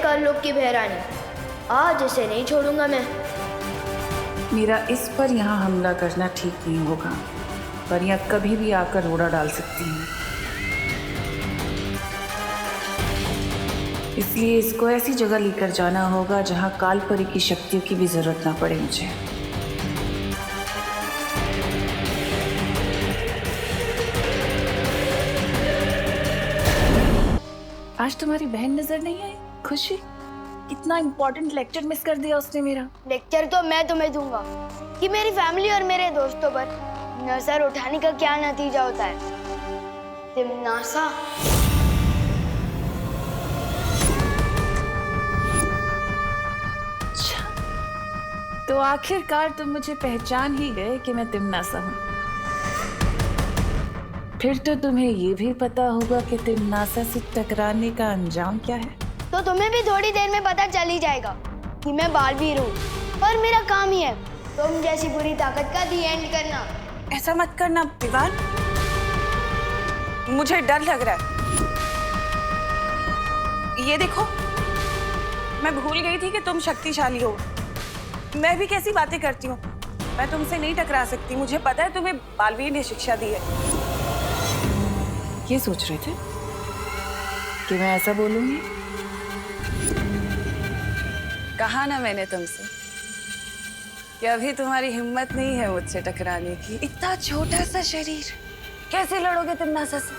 कारलोक की बहरानी, आज इसे नहीं छोड़ूंगा मैं। मेरा इस पर यहाँ हमला करना ठीक नहीं होगा। परियां कभी भी आकर रोड़ा डाल सकती हैं, इसलिए इसको ऐसी जगह लेकर जाना होगा जहाँ काल परी की शक्तियों की भी जरूरत ना पड़े मुझे। आज तुम्हारी बहन नजर नहीं आई? खुशी, कितना इम्पोर्टेंट लेक्चर मिस कर दिया उसने मेरा। लेक्चर तो मैं तुम्हें दूंगा कि मेरी फैमिली और मेरे दोस्तों पर नजर उठाने का क्या नतीजा होता है। तिमनासा, अच्छा, तो आखिरकार तुम मुझे पहचान ही गए कि मैं तिमनासा हूँ। फिर तो तुम्हें ये भी पता होगा कि तिमनासा से टकराने का अंजाम क्या है। तो तुम्हें भी थोड़ी देर में पता चल ही जाएगा कि मैं बालवीर हूँ और मेरा काम ही है तुम जैसी बुरी ताकत का दी एंड करना। ऐसा मत करना दीवान, मुझे डर लग रहा है। ये देखो, मैं भूल गई थी कि तुम शक्तिशाली हो। मैं भी कैसी बातें करती हूँ, मैं तुमसे नहीं टकरा सकती। मुझे पता है तुम्हें बालवीर ने शिक्षा दी है। ये सोच रहे थे कि मैं ऐसा बोलूंगी? कहा ना मैंने तुमसे कि अभी तुम्हारी हिम्मत नहीं है मुझसे टकराने की। इतना छोटा सा शरीर, कैसे लड़ोगे तिमनासा से?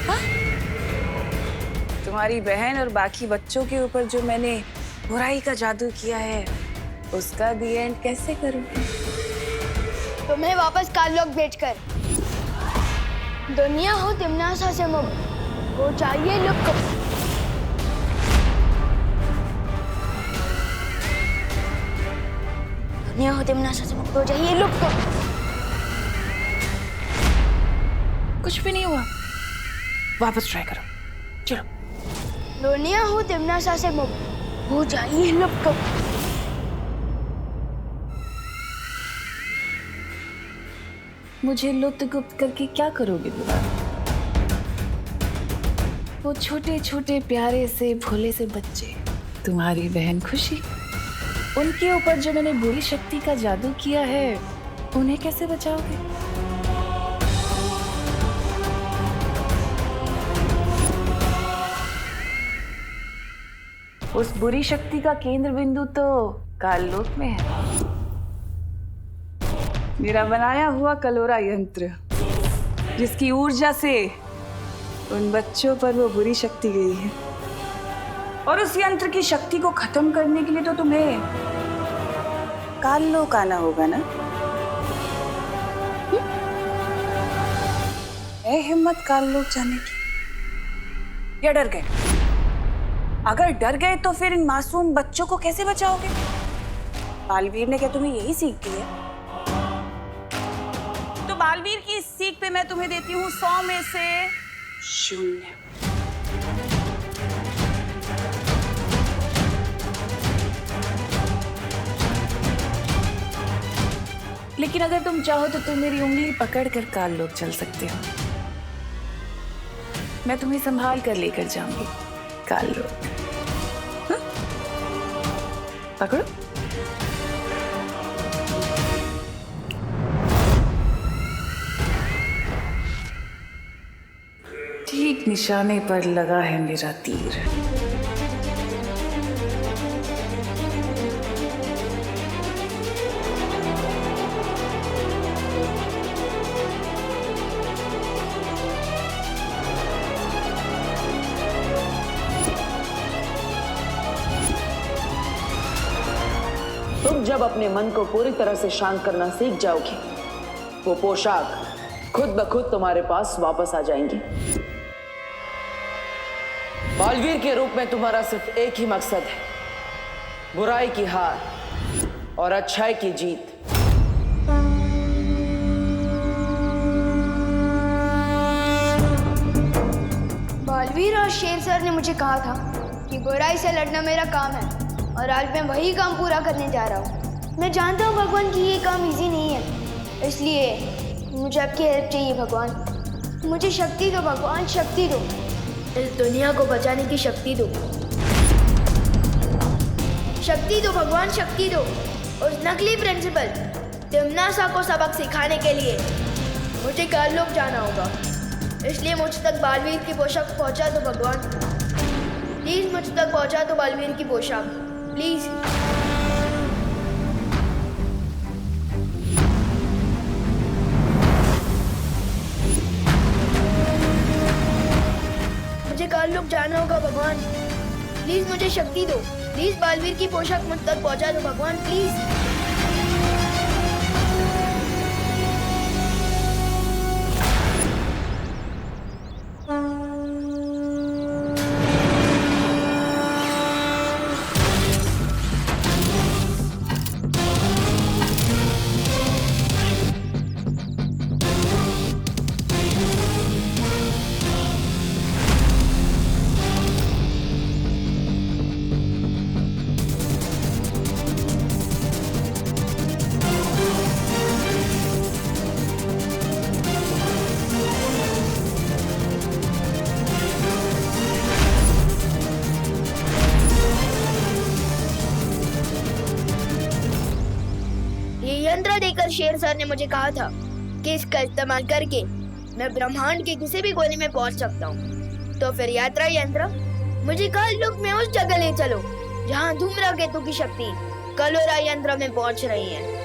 हाँ? तुम्हारी बहन और बाकी बच्चों के ऊपर जो मैंने बुराई का जादू किया है, उसका दी एंड कैसे करूंगी? तुम्हें वापस कारलोक भेजकर दुनिया हो तिमनासा से मुक्त हो चाहिए लुक। दुनिया हो तिमनासा से मुक्त हो चाहिए लुक। कुछ भी नहीं हुआ, वापस ट्राई करो, चलो। दुनिया हो तिमनासा से मुक्त हो चाहिए लुक। मुझे लुप्त गुप्त करके क्या करोगे दीवान? वो छोटे छोटे प्यारे से भोले से बच्चे, तुम्हारी बहन खुशी, उनके ऊपर जो मैंने बुरी शक्ति का जादू किया है, उन्हें कैसे बचाओगे? उस बुरी शक्ति का केंद्र बिंदु तो काललोक में है। मेरा बनाया हुआ कलोरा यंत्र, जिसकी ऊर्जा से उन बच्चों पर वो बुरी शक्ति गई है। और उस यंत्र की शक्ति को खत्म करने के लिए तो तुम्हें काललोक आना होगा ना? है हिम्मत काललोक जाने की? या डर गए? अगर डर गए तो फिर इन मासूम बच्चों को कैसे बचाओगे? बालवीर ने क्या तुम्हें यही सीख दी है? तो बालवीर की इस सीख पे मैं तुम्हें देती हूँ 100 में से 0। लेकिन अगर तुम चाहो तो तुम मेरी उंगली पकड़कर काललोक चल सकते हो। मैं तुम्हें संभाल कर लेकर जाऊंगी काललोक। हाँ? पकड़ो। ठीक निशाने पर लगा है मेरा तीर। तुम जब अपने मन को पूरी तरह से शांत करना सीख जाओगे, वो पोशाक खुद ब खुद तुम्हारे पास वापस आ जाएंगी। बालवीर के रूप में तुम्हारा सिर्फ एक ही मकसद है, बुराई की हार और अच्छाई की जीत। बालवीर और शेर सर ने मुझे कहा था कि बुराई से लड़ना मेरा काम है और आज मैं वही काम पूरा करने जा रहा हूँ। मैं जानता हूँ भगवान कि ये काम इजी नहीं है, इसलिए मुझे आपकी हेल्प चाहिए भगवान। मुझे शक्ति दो भगवान, शक्ति दो। इस दुनिया को बचाने की शक्ति दो। शक्ति दो भगवान, शक्ति दो। उस नकली प्रिंसिपल तिम्नासा को सबक सिखाने के लिए मुझे काललोक जाना होगा। इसलिए मुझ तक बालवीर की पोशाक पहुंचा दो भगवान। प्लीज मुझ तक पहुंचा दो बालवीर की पोशाक, प्लीज। मुझे काललोक जाना होगा भगवान। प्लीज मुझे शक्ति दो। प्लीज बालवीर की पोशाक मुझ तक पहुंचा दो भगवान, प्लीज। यंत्र देकर शेर सर ने मुझे कहा था कि इसका इस्तेमाल करके मैं ब्रह्मांड के किसी भी कोने में पहुंच सकता हूँ। तो फिर यात्रा यंत्र मुझे काललोक में उस जगह ले चलो जहाँ धूम्रकेतु की शक्ति कलोरा यंत्र में पहुंच रही है।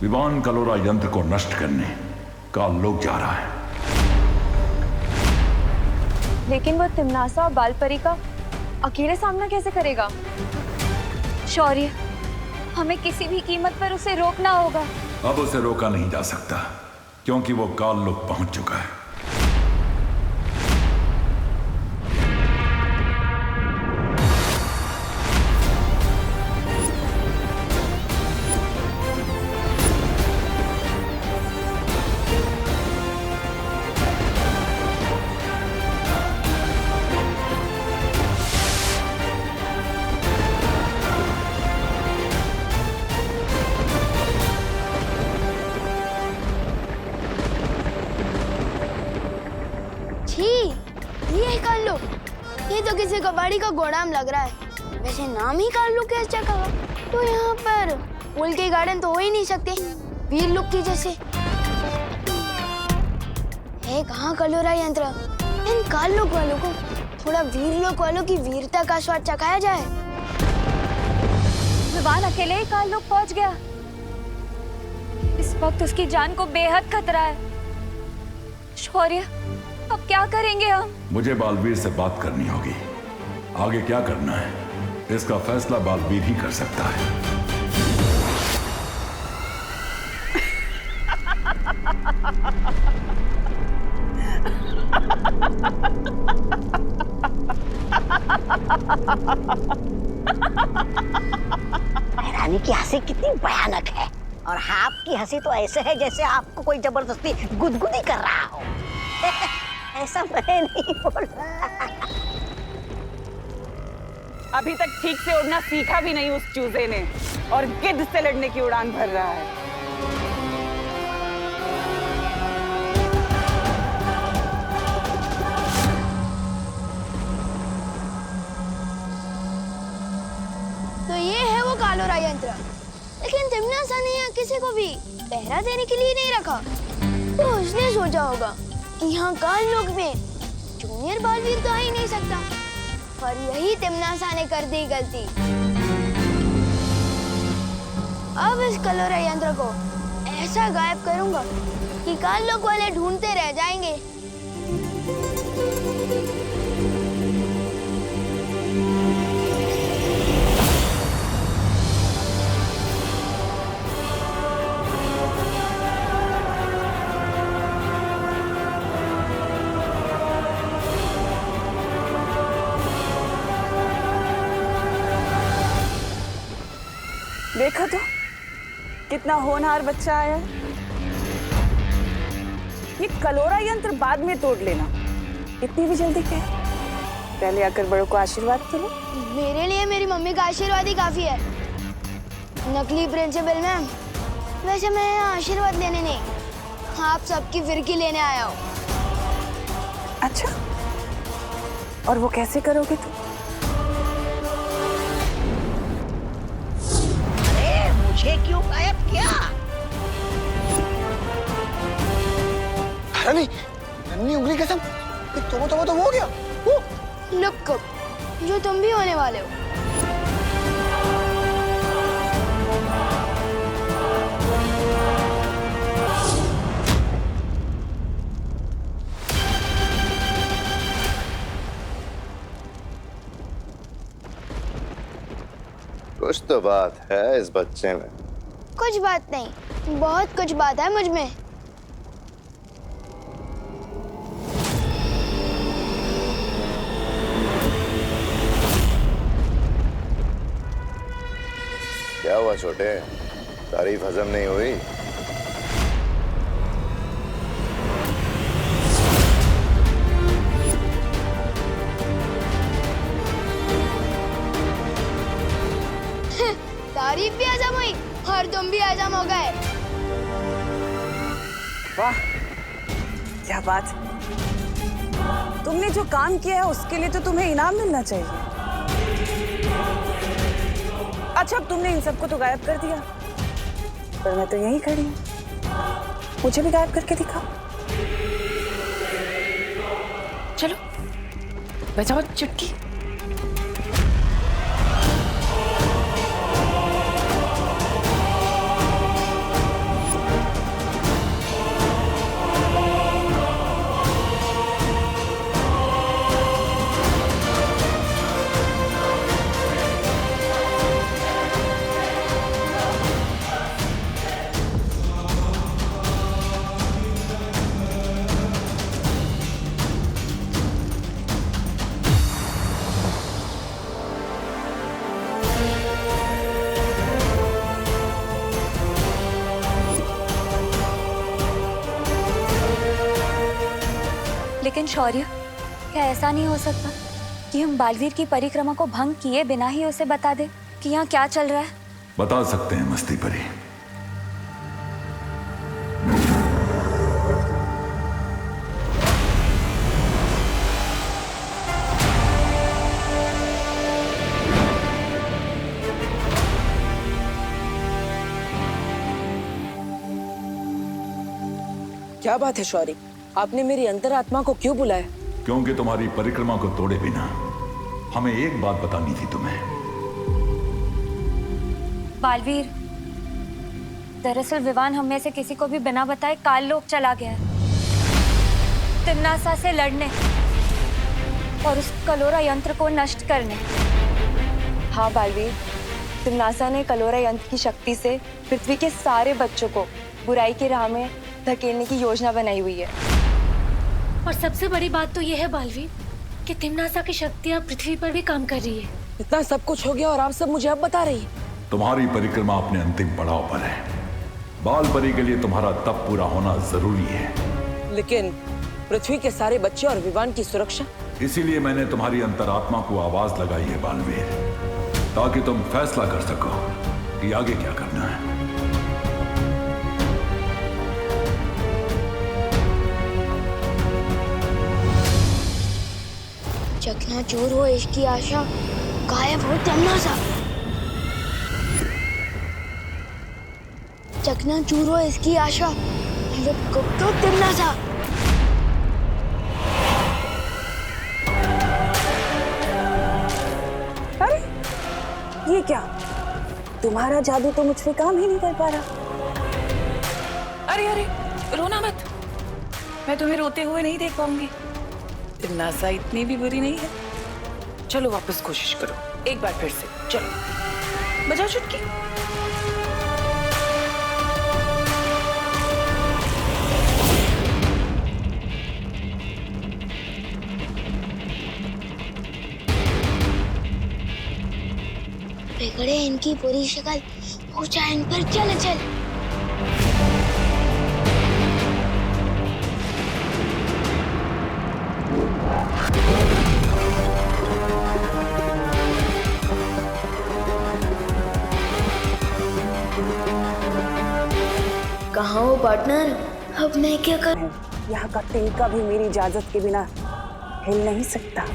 विवान कलोरा यंत्र को नष्ट करने काललोक जा रहा है। लेकिन वो तिम्नासा और बालपरी का अकेले सामना कैसे करेगा? शौर्य, हमें किसी भी कीमत पर उसे रोकना होगा। अब उसे रोका नहीं जा सकता क्योंकि वो काललोक पहुंच चुका है। ये तो किसी कबाड़ी का गोदाम लग रहा है। वैसे नाम ही काललोक है इस जगह का। तो यहाँ पर फूल के गार्डन तो हो ही नहीं सकते वीरलोक की जैसे। है कहाँ कलोरा यंत्र? इन काललोक वालों को थोड़ा वीरलोक वालों की वीरता का स्वाद चखाया जाए। विवान अकेले ही काललोक पहुंच गया। इस वक्त उसकी जान को बेहद खतरा है। शौर्य, अब क्या करेंगे हम? मुझे बालवीर से बात करनी होगी। आगे क्या करना है इसका फैसला बालवीर ही कर सकता है। रानी की हंसी कितनी भयानक है और आपकी हंसी तो ऐसे है जैसे आपको कोई जबरदस्ती गुदगुदी कर रहा हो। ऐसा मैं नहीं बोल रहा। अभी तक ठीक से उड़ना सीखा भी नहीं उस चूजे ने और गिद्ध से लड़ने की उड़ान भर रहा है। तो ये है वो कालोरा यंत्र। लेकिन तिम्नासा ने यहाँ किसी को भी पहरा देने के लिए नहीं रखा। तो उसने सोचा होगा कि यहाँ काललोक में जूनियर बालवीर तो आ ही नहीं सकता। और यही तिम्नासा ने कर दी गलती। अब इस कलोरा यंत्र को ऐसा गायब करूंगा कि काललोक वाले ढूंढते रह जाएंगे। देखा तो कितना होनहार बच्चा आया। ये कलोरा यंत्र बाद में तोड़ लेना, इतनी भी जल्दी क्या? पहले आकर बड़ों को आशीर्वाद तो लो। मेरे लिए मेरी मम्मी का आशीर्वाद ही काफी है। नकली प्रिंसिपल मैम, वैसे मैं यहाँ आशीर्वाद लेने नहीं, आप सबकी फिरकी लेने आया हूँ। अच्छा, और वो कैसे करोगे तुम? अरे मुझे क्यों गायब किया? रानी, नन्ही उंगली कसम, तो हो गया। लुक, जो तुम भी होने वाले हो। कुछ तो बात है इस बच्चे में। कुछ बात नहीं, बहुत कुछ बात है मुझ में। क्या हुआ छोटे, तारीफ हजम नहीं हुई? तारीफ भी हजम हुई और तुम भी हजम हो गए। वाह, क्या बात। तुमने जो काम किया है उसके लिए तो तुम्हें इनाम मिलना चाहिए। अच्छा, अब तुमने इन सबको तो गायब कर दिया, पर मैं तो यहीं खड़ी हूँ। मुझे भी गायब करके दिखाओ। चलो बजाओ चुटकी। लेकिन शौर्य, क्या ऐसा नहीं हो सकता कि हम बालवीर की परिक्रमा को भंग किए बिना ही उसे बता दे कि यहाँ क्या चल रहा है? बता सकते हैं मस्ती परी। क्या बात है शौर्य, आपने मेरी अंतरात्मा को क्यों बुलाया? क्योंकि तुम्हारी परिक्रमा को तोड़े बिना हमें एक बात बतानी थी तुम्हें। बालवीर, दरअसल विवान हम में से किसी को भी बिना बताए काल लोक चला गया है, तिम्नासा से लड़ने और उस कलोरा यंत्र को नष्ट करने। हाँ बालवीर, तिम्नासा ने कलोरा यंत्र की शक्ति से पृथ्वी के सारे बच्चों को बुराई की राह में धकेलने की योजना बनाई हुई है। और सबसे बड़ी बात तो यह है बालवीर कि तिम्नासा की शक्तियाँ पृथ्वी पर भी काम कर रही है। इतना सब कुछ हो गया और आप सब मुझे अब बता रही हैं? तुम्हारी परिक्रमा अपने अंतिम पड़ाव पर है। बाल परी के लिए तुम्हारा तप पूरा होना जरूरी है। लेकिन पृथ्वी के सारे बच्चे और विवान की सुरक्षा? इसीलिए मैंने तुम्हारी अंतरात्मा को आवाज लगाई है बालवीर, ताकि तुम फैसला कर सको कि आगे क्या करना है। चकनाचूर हो इसकी आशा, गायब हो तिम्नासा। चकनाचूर हो इसकी आशा, लुक तो तिम्नासा। अरे ये क्या, तुम्हारा जादू तो मुझ पे काम ही नहीं कर पा रहा। अरे अरे, रोना मत, मैं तुम्हें रोते हुए नहीं देख पाऊंगी। तिम्नासा इतनी भी बुरी नहीं है। चलो वापस कोशिश करो, एक बार फिर से। चलो बजाओ चुटकी। बिगड़े इनकी पूरी शक्ल, ऊंचा इन पर चल चल। कहाँ हो पार्टनर? अब मैं क्या करूं? यहाँ का तिनका भी मेरी इजाजत के बिना हिल नहीं सकता।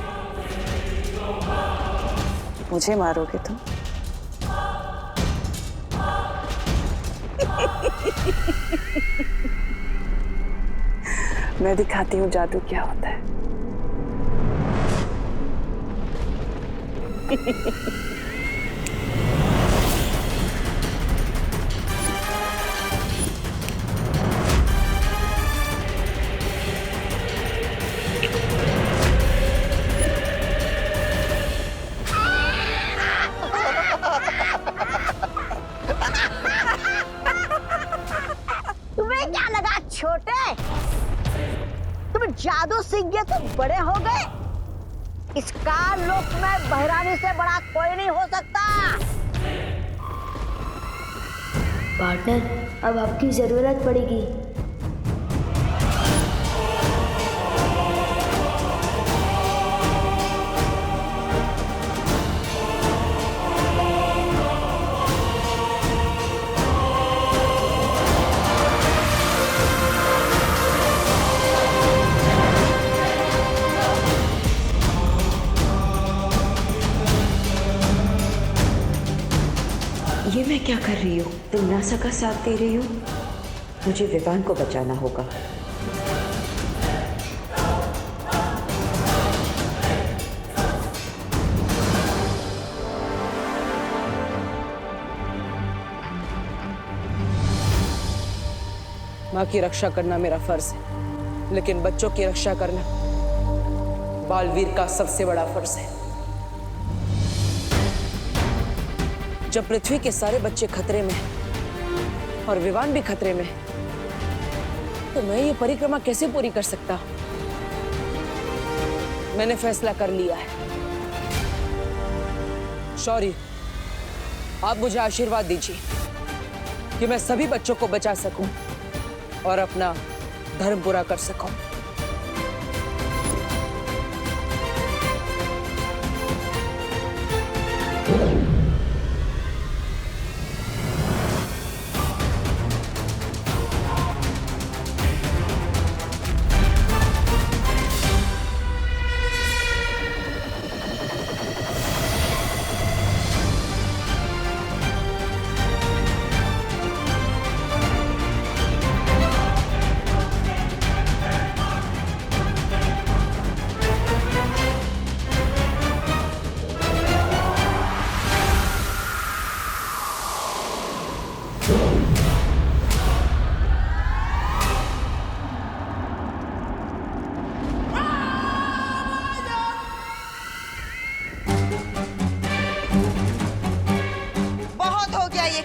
मुझे मारोगे तुम? मैं दिखाती हूँ जादू क्या होता है। तुम्हें क्या लगा छोटे? तुम जादू सीख गए तो बड़े हो गए? इस काल लोक में बहरानी से बड़ा कोई नहीं हो सकता। पार्टनर, अब आपकी जरूरत पड़ेगी। ये मैं क्या कर रही हूँ? तुम नासा का साथ दे रही हो? मुझे विवान को बचाना होगा। माँ की रक्षा करना मेरा फर्ज है, लेकिन बच्चों की रक्षा करना बालवीर का सबसे बड़ा फर्ज है। जब पृथ्वी के सारे बच्चे खतरे में हैं और विवान भी खतरे में है, तो मैं ये परिक्रमा कैसे पूरी कर सकता? मैंने फैसला कर लिया है। शौर्य, आप मुझे आशीर्वाद दीजिए कि मैं सभी बच्चों को बचा सकूं और अपना धर्म पूरा कर सकूं।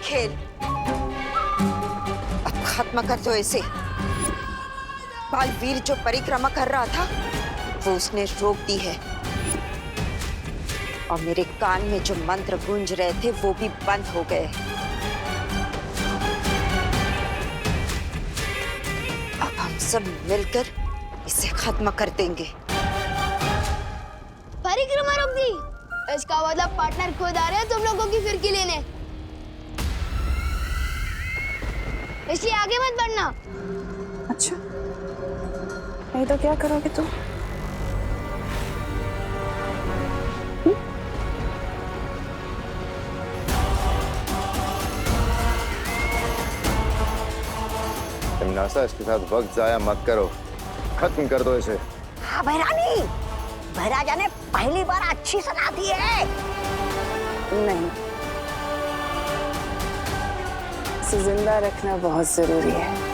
खेल अब खत्म कर दो इसे। बालवीर जो परिक्रमा कर रहा था वो उसने रोक दी है, और मेरे कान में जो मंत्र गूंज रहे थे वो भी बंद हो गए। अब हम सब मिलकर इसे खत्म कर देंगे। परिक्रमा रोक दी? इसका मतलब पार्टनर खुद आ रहे हैं तुम लोगों की फिरकी लेने, इसलिए आगे मत बढ़ना। अच्छा, नहीं तो क्या करोगे तुम? नासा, इसके साथ वक्त जाया मत करो, खत्म कर दो इसे। हाँ बहरानी, बहराजा ने पहली बार अच्छी सलाह दी है। नहीं, इसे जिंदा रखना बहुत जरूरी है।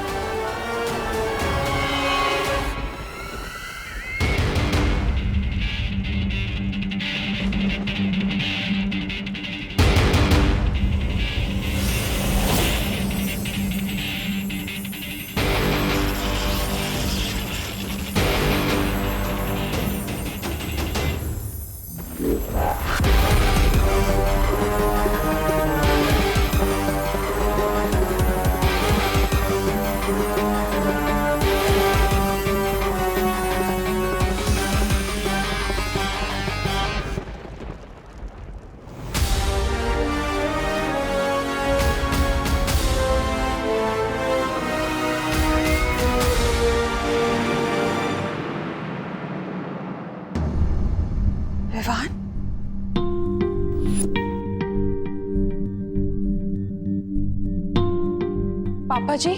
पापा जी,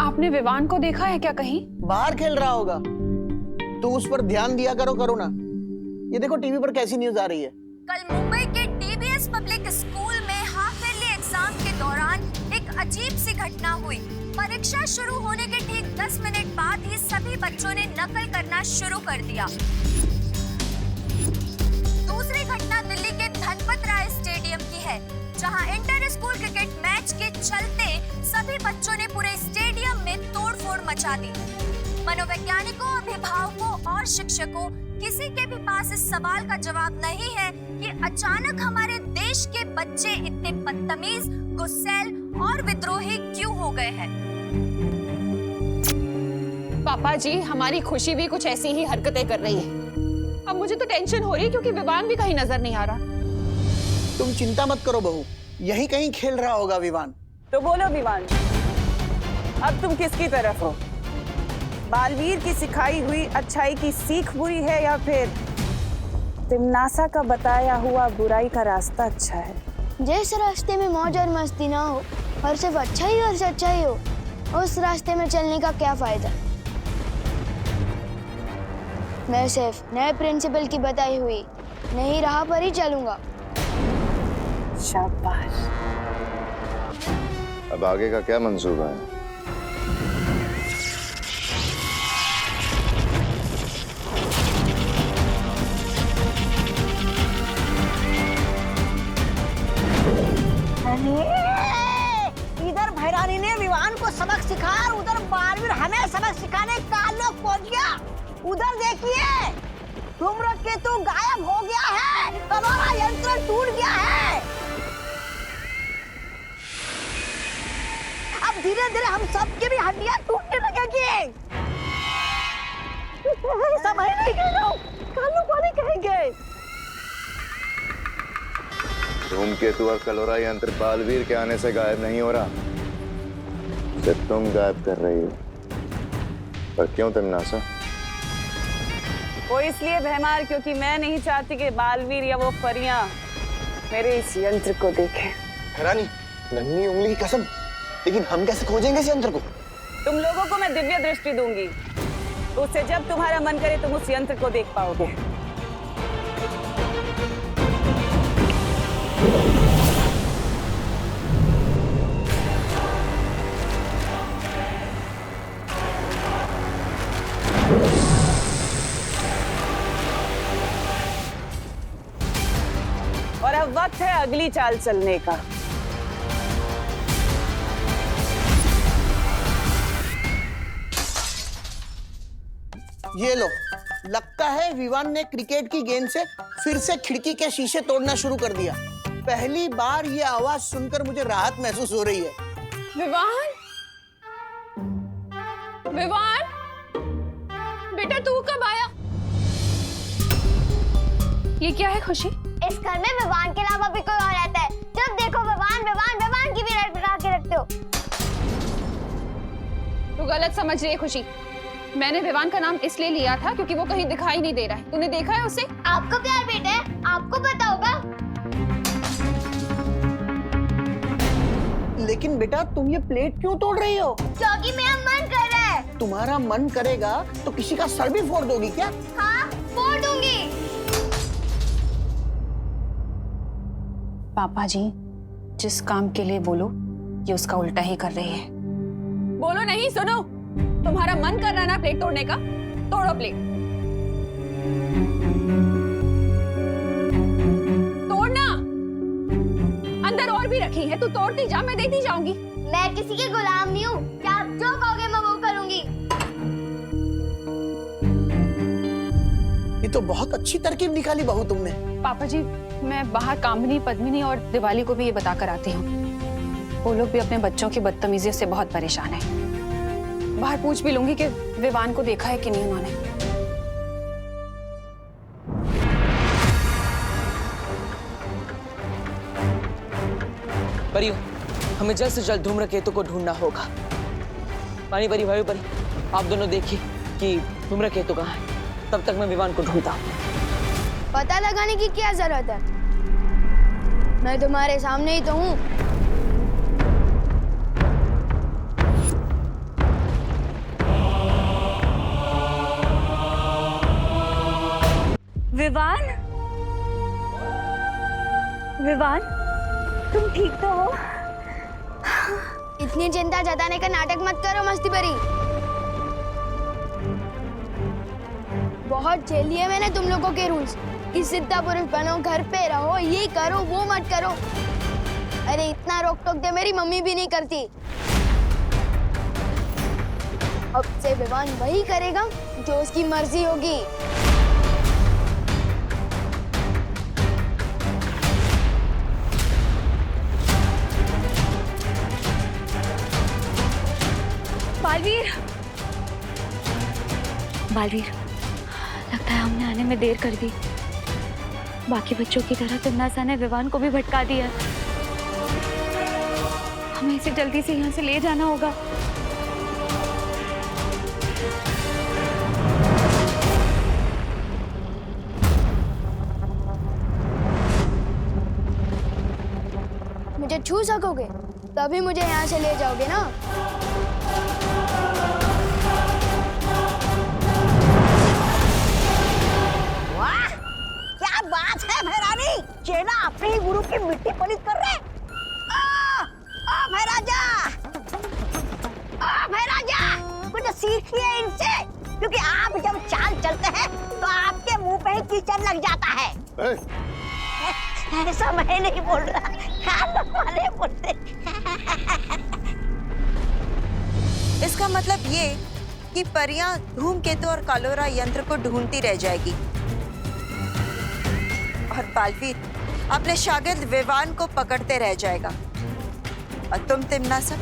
आपने विवान को देखा है क्या कहीं? बाहर खेल रहा होगा। तू उस पर ध्यान दिया करो ना। ये देखो टीवी पर कैसी न्यूज आ रही है। कल मुंबई के डीबीएस पब्लिक स्कूल में हाफ ईयरली एग्जाम के दौरान एक अजीब सी घटना हुई। परीक्षा शुरू होने के ठीक 10 मिनट बाद ही सभी बच्चों ने नकल करना शुरू कर दिया। दूसरी घटना दिल्ली के धनपत राय स्टेडियम की है, जहां इंटर स्कूल क्रिकेट मैच के चलते सभी बच्चों ने पूरे स्टेडियम में तोड़फोड़ मचा दी। मनोवैज्ञानिकों, अभिभावकों और शिक्षकों, किसी के भी पास इस सवाल का जवाब नहीं है कि अचानक हमारे देश के बच्चे इतने बदतमीज, गुस्सैल और विद्रोही क्यों हो गए हैं। पापा जी, हमारी खुशी भी कुछ ऐसी ही हरकतें कर रही है। अब मुझे तो टेंशन हो रही है क्योंकि विवान भी कहीं नजर नहीं आ रहा। तुम चिंता मत करो बहू, यहीं कहीं खेल रहा होगा विवान। तो बोलो विवान, अब तुम किसकी तरफ हो? बालवीर की सिखाई हुई अच्छाई की सीख बुरी है या फिर तिमनासा का बताया हुआ बुराई का रास्ता अच्छा है? जिस रास्ते में मौज और मस्ती ना हो और सिर्फ अच्छा ही और सच्चाई हो, उस रास्ते में चलने का क्या फायदा। मैं सिर्फ नए प्रिंसिपल की बताई हुई नई राह पर ही चलूंगा। शाबाश। अब आगे का क्या मंसूबा है? इधर भैरानी ने विवान को सबक सिखाया, उधर बालवीर हमें सबक सिखाने का लोग पहुंच गया। उधर देखिए, धूम्रकेतु गायब हो गया है, कलोरा यंत्र टूट गया है। अब धीरे धीरे हम सबकी भी हड्डियां टूटने लगेगी। समझ नहीं गए, कालू को नहीं कहेंगे। धूमकेतु और कलोरा यंत्र बालवीर के आने से गायब नहीं हो रहा, सिर्फ तुम गायब कर रही हो। पर क्यों तिमनासा? वो इसलिए भैमार क्योंकि मैं नहीं चाहती कि बालवीर या वो परियां मेरे इस यंत्र को देखें। रानी, नन्ही उंगली की कसम, लेकिन हम कैसे खोजेंगे इस यंत्र को? तुम लोगों को मैं दिव्य दृष्टि दूंगी, तो उससे जब तुम्हारा मन करे तुम उस यंत्र को देख पाओगे। और अब वक्त है अगली चाल चलने का। ये लो, लगता है विवान ने क्रिकेट की गेंद से फिर से खिड़की के शीशे तोड़ना शुरू कर दिया। पहली बार ये आवाज सुनकर मुझे राहत महसूस हो रही है। विवान, विवान, बेटा तू कब आया? ये क्या है खुशी? इस घर में विवान के अलावा भी कोई और रहता है। जब देखो विवान विवान विवान की भी रट के रखते हो। तू गलत समझ रही है खुशी। मैंने विवान का नाम इसलिए लिया था क्योंकि वो कहीं दिखाई नहीं दे रहा है। तूने देखा है उसे? आपका प्यार बेटा है, आपको पता होगा। लेकिन बेटा तुम ये प्लेट क्यों तोड़ रही हो? क्योंकि मेरा मन कर रहा है। तुम्हारा मन करेगा तो किसी का सर भी फोड़ दोगी क्या? हाँ, फोड़ दूंगी। पापा जी, जिस काम के लिए बोलो ये उसका उल्टा ही कर रही है। बोलो नहीं, सुनो। तुम्हारा मन कर रहा है ना प्लेट तोड़ने का? तोड़ो प्लेट। तोड़ना। अंदर और भी रखी है, तू तोड़ती जा, मैं देती जाऊंगी। मैं किसी के गुलाम नहीं हूँ। क्या आप जो कहोगे मैं वो करूंगी। ये तो बहुत अच्छी तरकीब निकाली बहू तुमने। पापा जी, मैं बाहर कामिनी, पद्मिनी और दिवाली को भी ये बता कर आती हूँ। वो लोग भी अपने बच्चों की बदतमीजी से बहुत परेशान हैं। बाहर पूछ भी लूंगी कि विवान को देखा है कि नहीं उन्होंने। परियो, हमें जल्द से जल्द धूम्रकेतु को ढूंढना होगा। पानी परी, भाई परी, आप दोनों देखिए कि धूम्रकेतु कहाँ है। तब तक मैं विवान को ढूंढता हूँ। पता लगाने की क्या जरूरत है? मैं तुम्हारे सामने ही तो हूँ। विवान, विवान, तुम ठीक तो हो? इतनी चिंता जताने का नाटक मत करो मस्ती भरी। बहुत झेल लिए मैंने तुम लोगों के रूल्स कि सिद्धा पुरुष बनो, घर पे रहो, ये करो वो मत करो। अरे इतना रोक टोक दे मेरी मम्मी भी नहीं करती। अब से विवान वही करेगा जो उसकी मर्जी होगी। बालवीर, बालवीर, लगता है हमने आने में देर कर दी। बाकी बच्चों की तरह तिम्नासा ने विवान को भी भटका दिया। हमें इसे जल्दी से यहाँ से ले जाना होगा। मुझे छू सकोगे तभी मुझे यहाँ से ले जाओगे ना। वाह, क्या बात है भैरानी, चेला अपने ही गुरु की मिट्टी पलित कर रहे। ओ भैराजा, ओ भैराजा, कुछ सीखिए इनसे, क्योंकि आप जब चाल चलते हैं तो आपके मुंह पे ही कीचड़ लग जाता है। ऐसा मैं नहीं बोल रहा, खाने वाले बोलते। इसका मतलब ये कि परियां धूमकेतु और कालोरा यंत्र को ढूंढती रह जाएगी और बालवीर अपने शागिर्द विवान को पकड़ते रह जाएगा और तुम तिम्नासा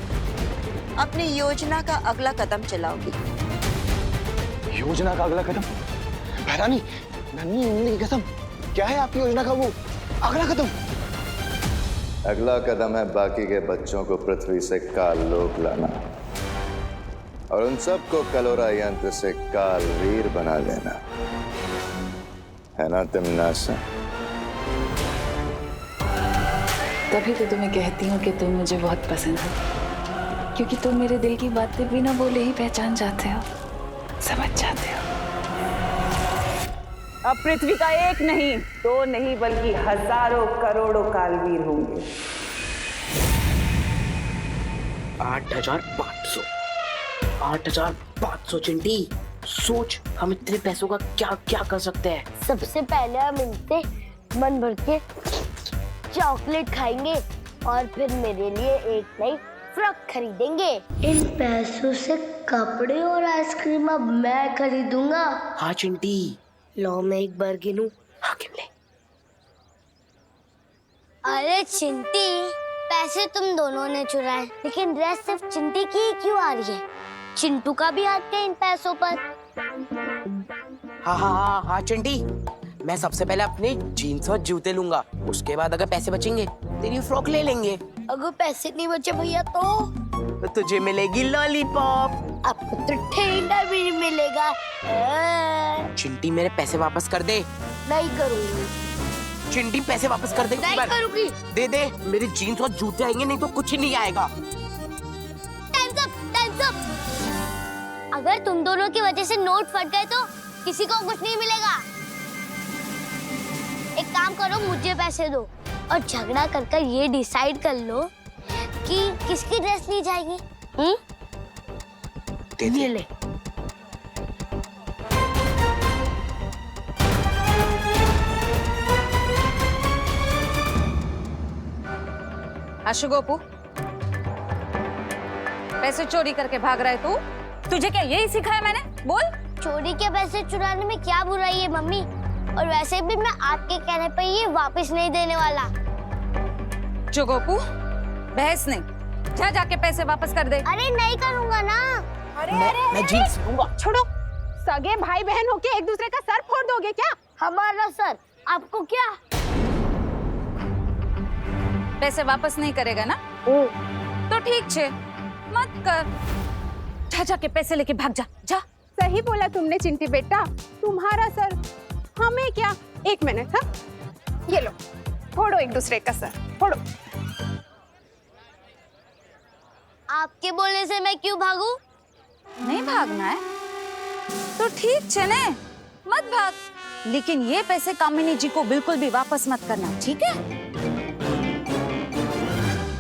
अपनी योजना का अगला कदम चलाओगी। योजना का अगला कदम? भैरानी, नन्ही इमली की कसम, क्या है आपकी योजना का वो अगला कदम? अगला कदम है बाकी के बच्चों को पृथ्वी से काललोक लाना और उन सबको कलोरा यंत्र से कालवीर बना देना, है ना तिम्नासा? तभी तो तुम्हें कहती हूँ कि तुम मुझे बहुत पसंद हो, क्योंकि तुम मेरे दिल की बातें बिना बोले ही पहचान जाते हो, समझ जाते हो। अब पृथ्वी का एक नहीं, दो नहीं, बल्कि हजारों करोड़ों कालवीर होंगे। 8,500 8,500 चिंटी, सोच हम इतने पैसों का क्या क्या कर सकते हैं। सबसे पहले हम इनसे मन भर के चॉकलेट खाएंगे और फिर मेरे लिए एक नई फ्रॉक खरीदेंगे। इन पैसों से कपड़े और आइसक्रीम अब मैं खरीदूंगा। हाँ चिंटी, लो मैं एक बार गिनूं। हाँ गिन ले। अरे चिंटी, पैसे तुम दोनों ने चुराए, लेकिन ड्रेस सिर्फ चिंटी की ही क्यों आ रही है? चिंटू का भी हाथ है इन पैसों पर। हाँ हाँ हाँ हाँ चिंटी, मैं सबसे पहले अपने जीन्स और जूते लूंगा, उसके बाद अगर पैसे बचेंगे तेरी फ्रॉक ले लेंगे। अगर पैसे नहीं बचे भैया तो तुझे मिलेगी लॉलीपॉप। आपको तो ठेंगा भी नहीं मिलेगा। चिंटी मेरे पैसे वापस कर दे। नहीं करूंगी। चिंटी पैसे वापस कर दे। नहीं करूंगी। दे दे, मेरे जीन्स और जूते आएंगे, नहीं तो कुछ ही नहीं आएगा। Times up. अगर तुम दोनों की वजह से नोट फट गए तो किसी को कुछ नहीं मिलेगा। एक काम करो, मुझे पैसे दो और झगड़ा कर ये डिसाइड कर लो कि किसकी ड्रेस ली जाएगी। ये ले। अशुगोपु, पैसे चोरी करके भाग रहा है तू? तुझे क्या यही सिखाया मैंने? बोल। चोरी के पैसे चुराने में क्या बुराई है मम्मी? और वैसे भी मैं आपके कहने पर ये वापस नहीं देने वाला। जोगोपु, बहस नहीं, जा जाके पैसे वापस कर दे। अरे नहीं करूंगा ना। मैं जीन्स लूंगा। छोड़ो, सगे भाई बहन होके एक दूसरे का सर फोड़ दोगे क्या? हमारा सर आपको क्या? पैसे वापस नहीं करेगा ना? तो ठीक छे, मत कर। जा जाके पैसे लेके भाग जा, जा। सही बोला तुमने चिंटी बेटा, तुम्हारा सर हमें क्या। एक मिनट, हाँ, ये लो, फोड़ो एक दूसरे का सर, फोड़ो। आपके बोलने से मैं क्यों भागूं? नहीं भागना है तो ठीक छे ने, मत भाग। लेकिन ये पैसे कामिनी जी को बिल्कुल भी वापस मत करना, ठीक है?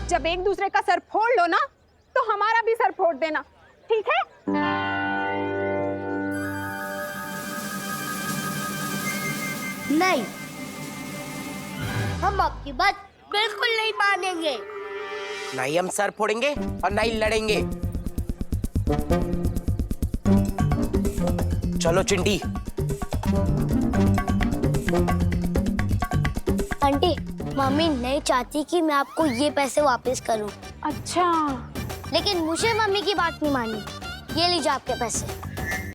जब एक दूसरे का सर फोड़ लो ना, तो हमारा भी सर फोड़ देना, ठीक है? नहीं, हम आपकी बात बिल्कुल नहीं मानेंगे। नहीं हम सर फोड़ेंगे और नहीं लड़ेंगे। चलो चिंटी। आंटी, मम्मी नहीं चाहती कि मैं आपको ये पैसे वापस करूं। अच्छा। लेकिन मुझे मम्मी की बात नहीं मानी। ये लीजिए आपके पैसे।